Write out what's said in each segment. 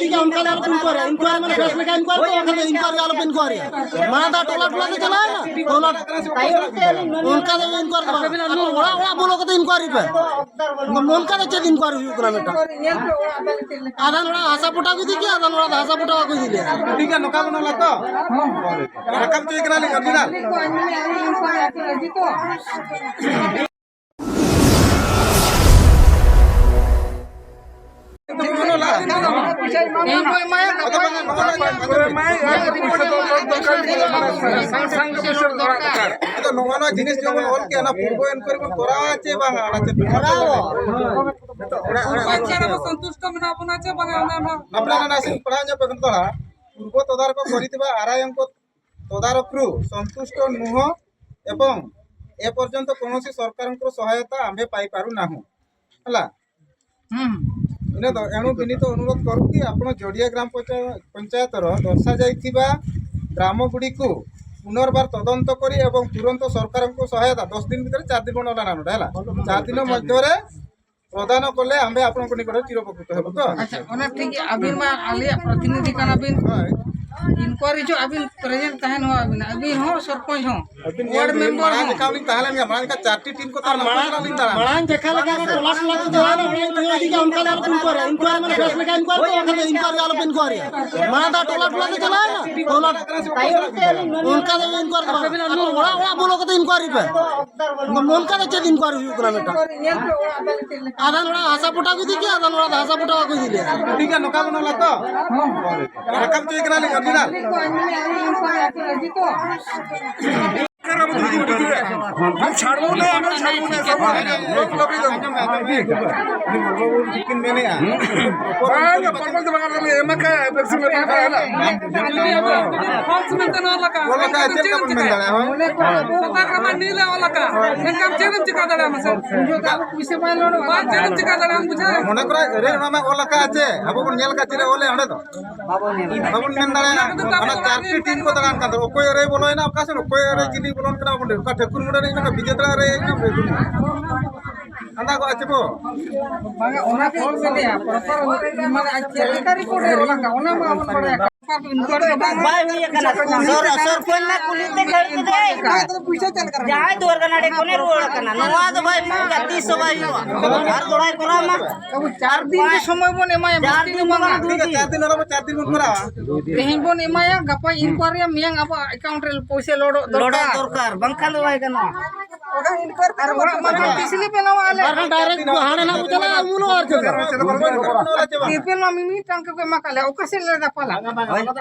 दिखे उनका लाल inquiry inquiry मैंने फैसले का इंक्वायरी तो अगर इंक्वायरी वाला इंक्वायरी माना था टोला टोला से चला है ना टोला उनका तो इंक्वायरी ओड़ा ओड़ा बोलो तो इंक्वायरी पे उनका तो चेक इंक्वायरी हुई उतना बेटा आधा ओड़ा हासा पुटा भी दिखे आधा ओड़ा हासा पुटा को दिले ठीक है नोका बनला तो रकम चेक करा ले ओरिजिनल नोना जिनिस जो ऑल के ना पूर्व इनक्वायरी को करा আছে বাংলা আছে বাচ্চারা সন্তুষ্ট মনা বনাছে বাংলা আপনারা না আসেন পড়া যা পর্যন্ত পূর্ব তদারক করিতবা আরআইএম তদারকরু সন্তুষ্ট নুহ এবং এ পর্যন্ত কোনসি সরকারଙ୍କ সহায়তা আম্ভে পাই পারু নাহু হলা ইনে তো এণু বিনীত অনুরোধ করু কি আপন জড়িয়া গ্রাম পঞ্চায়েতর দর্শা যাইতিবা গ্রামগুড়িকু পুনর্বার তদন্ত করি এবং তুরন্ত সরকারଙ୍କ সহায়তা 10 দিন ভিতরে 4 দিন বনলা নানোটা হলা 4 দিন মধ্যরে প্রদান করলে আম্ভে আপনার নিকট চিরপকৃত হব তো আচ্ছা ওনা ঠিক আবিন মা আলিয়া প্রতিনিধি কানা বিন इंक्वायरी जो अभी प्रेजेंट तहन हो अभी हो सरपंच हो वार्ड मेंबर माना देखावली ताहले में माना का चारटी टीम को तार माना लिंदा माना देखा लगा टोला टोला से जो है ना उनका दिखे उनका लाल इंक्वायरी इंक्वायरी मैंने फैसले का इंक्वायरी तो अगर इंक्वायरी वाला इंक्वायरी माना था टोला टोला से चला है ना टोला उनका तो इंक्वायरी ओड़ा ओड़ा बोलो तो इंक्वायरी पे उनका तो चेक इंक्वायरी हुई उतना बेटा आधा ओड़ा हासा पुटा भी दिखे आधा ओड़ा हासा पुटा को दिले ठीक है नोका बनला तो रकम चेक करा ले ओरिजिनल ছাড়বো না আমরা ছাড়বো না সব লোক লবি দাও চিকেন মেনে আ বাঙালি পরপর বাঙালি এমকা ভ্যাকসিন না খায়লা फॉल्स में तो ना लगा बोला का चेक का में दाड़ा हो पता कमा नीला वाला का काम चेक चिका दड़ा हमसे जो का पीछे मान लो बात चेक चिका दड़ा हम बुझा মনে করে রে নামে ওলা কা আছে আবো কোন নেল কা চিরে ওলে হড়ে তো বাবুন মেন দাড়া মানে চারটি টিম को দাঁড়ান কাঁদ ওকই রে বলই না কাছে ওকই রে চিনি বলন কেনা বন্ধ কা ঠেকুর মুড়ে রে না বিজেতা রে না বেগুন আন্দা কো আছে বো बागा ओना फॉल्स में दिया प्रॉपर माने चेक का रिपोर्ट है वाला का ओना में अपन पड़े बाय हुई कना सर कोन ना कुलिते खड़ते दे तो पूछा चल कर जाय तोर कना डे कोने रोड कना नवा तो भाई पूरा 300 भाई हर दोड़ाई करा मा अब 4 दिन के समय बने माया मस्ती के मंगा ठीक है 4 दिन और 4 दिन मन करा तेहिन बन एमाया गपा इंक्वायरी मियांग अब अकाउंट रे पैसे लोड लोड़ा दरकार बंखा लो भाई कना ओगा इंक्वायरी और ओरा मन पिछले पे ना वाले डायरेक्ट हाने ना बुझला मुनो और चल टीपीएल में मिमी टंक के मकाले ओकसे ले दा पाला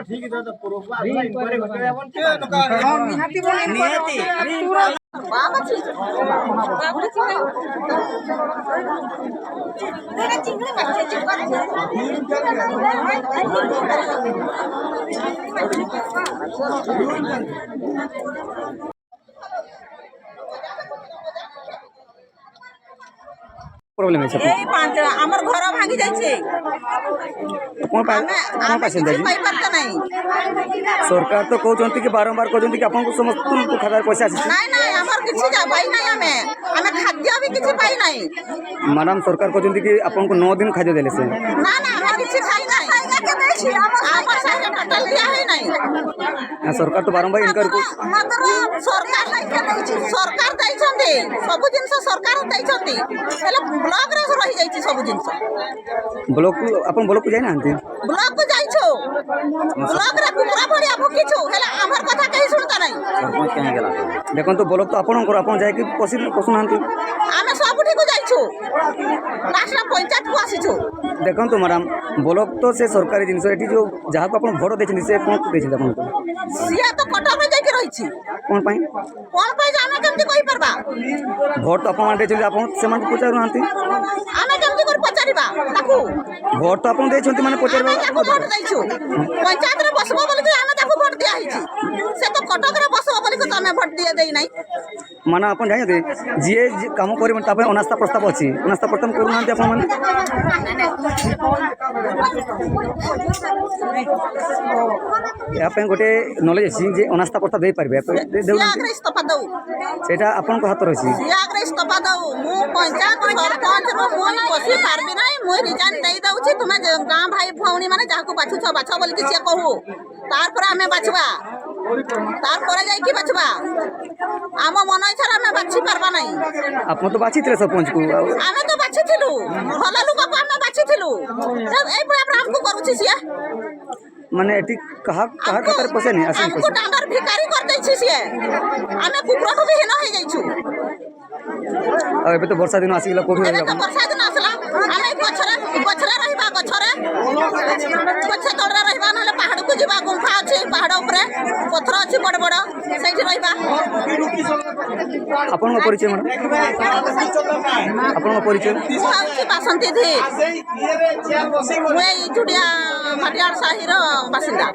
ठीक है तो पूरा इंक्वायरी होते अपन के नोका हां निहाती बन निहाती पूरा बाबा छी तेरा चिंगड़ी बच्चे चुप प्रॉब्लम है सब এই পাঁচ আমার ঘর ভাঙি যাচ্ছে কোন পাশে কিছু পাই পারতা নাই सरकार तो कहते कि बारंबार कहते कि आपको समस्त खातार पैसा आसी নাই নাই আমার কিছু যা পাই নাই আমি খাদ্য भी কিছু পাই নাই मैडम सरकार कहते कि आपको 9 दिन खाद्य देले से না না আমি কিছু খাই নাই আমার সাথে টাকা লিয়া হয় নাই सरकार तो बारंबार इनकार মাত্র সরকার দেইছন্তি সবু জিনিস সরকার দেইছন্তি হেলে ব্লক রে রহি যাইছি সবু জিনিস ब्लॉक अपन ब्लॉक को जाय ना आंती ब्लॉक को जाइछो ब्लॉक रे कुमरा भड़िया भुकिछो हेले हमर कथा कहि सुनता নাই सरपंच कहीं गेला देखो तो ब्लॉक तो अपन जाय कि पशु नांती आमे सबुठी को जाइछो लास्ट पंचायत को आसीछो देखो तो मैडम ब्लॉक तो से सरकारी जिनिस एठी जो जहाँ को अपन भोट देछन से कोन को देछन अपन सिया तो कटर में जाके रहिछि कोन पाई जाने केमती कहि परबा भोट तो अपन देछन अपन से मन पूछारु नांती आमे केमती कर पचारिबा ताकू भोट तो अपन देछन माने पूछारबा ताकू भोट दैछु पंचायत रे बसबो बोली आमे ताकू भोट भोट दिया ही से तो कटक रे बसो बोली को तमे भोट दिए देई नहीं ମାନେ ଆପଣ ଜାଣିଛନ୍ତି ଯିଏ କାମ କରିବ ତା ପାଇଁ ଅନାସ୍ଥା ପ୍ରସ୍ତାବ ଅଛି ଅନାସ୍ଥା ପ୍ରସ୍ତାବ କରୁନାହାନ୍ତି ଆପଣମାନେ ଏହା ପାଇଁ ଗୋଟେ ନଲେଜ ଅଛି ଯେ ଅନାସ୍ଥା ପ୍ରସ୍ତାବ ଦେଇପାରିବେ ଆଗରେ ଇସ୍ତଫା ଦଉ ସେଇଟା ଆପଣଙ୍କ ହାତରେ ଅଛି ଆଗରେ ଇସ୍ତଫା ଦଉ ମୁଁ ପଞ୍ଚାୟତ ସରପଞ୍ଚ ରୁ ମୁଁ ବସି ପାରବି ନାହିଁ ମୁଁ ରିଜାଇନ୍ ଦେଇ ଦଉଛି ତୁମେ ଗାଁ ଭାଇ ଭଉଣୀ ମାନେ ଯାହାକୁ ବାଛୁଛ ବାଛ ବୋଲିକି ସିଏ କହୁ ତାରପରେ ଆମେ ବାଛିବା ତାରପରେ ଯାଇକି ବାଛିବା ଆମ ମନ ଇଚ୍ଛାରେ ଆମେ ବାଛି ପାରବା ନାହିଁ ଆପଣ ତ ବାଛିଥିଲେ ସରପଞ୍ଚକୁ ଆମେ ତ ବାଛିଥିଲୁ ଭଲ ଲୋକକୁ ଆମେ ବାଛିଥିଲୁ ଏଇଭଳିଆ ଆମକୁ କରୁଛି ସିଏ ମାନେ ଏଠି କାହା ଖାତାରେ ପଶେନି ଆମକୁ ଡାଣ୍ଡର ଭିକାରୀ କରିଦେଇଛି ସିଏ ଆମେ କୁକୁରଠୁ ବି ହୀନ ହେଇଯାଇଛୁ ଆଉ ଏବେ ତ ବର୍ଷା ଦିନ ଆସିଗଲା କୋଉଠି ଏବେ ତ ବର୍ଷା ଦିନ ଆସିଲା ଆମେ ଗଛରେ ରହିବା ଗଛ ତଳରେ ରହିବା ନହେଲେ ପାହାଡକୁ ଯିବା ଗୁମ୍ଫା ଅଛି ପାହାଡ ଉପରେ ପଥର ଅଛି ବଡ ବଡ ସେଇଠି ରହିବା ଆପଣଙ୍କ ପରିଚୟ ମ୍ୟାଡ଼ାମ ଆପଣଙ୍କ ପରିଚୟ ମୁଁ ହେଉଛି ବାସନ୍ତୀ ଧୀର ମୁଁ ଏଇ ଚୁଡିଆ ମାଟିଆଳ ସାହିର ବାସିନ୍ଦା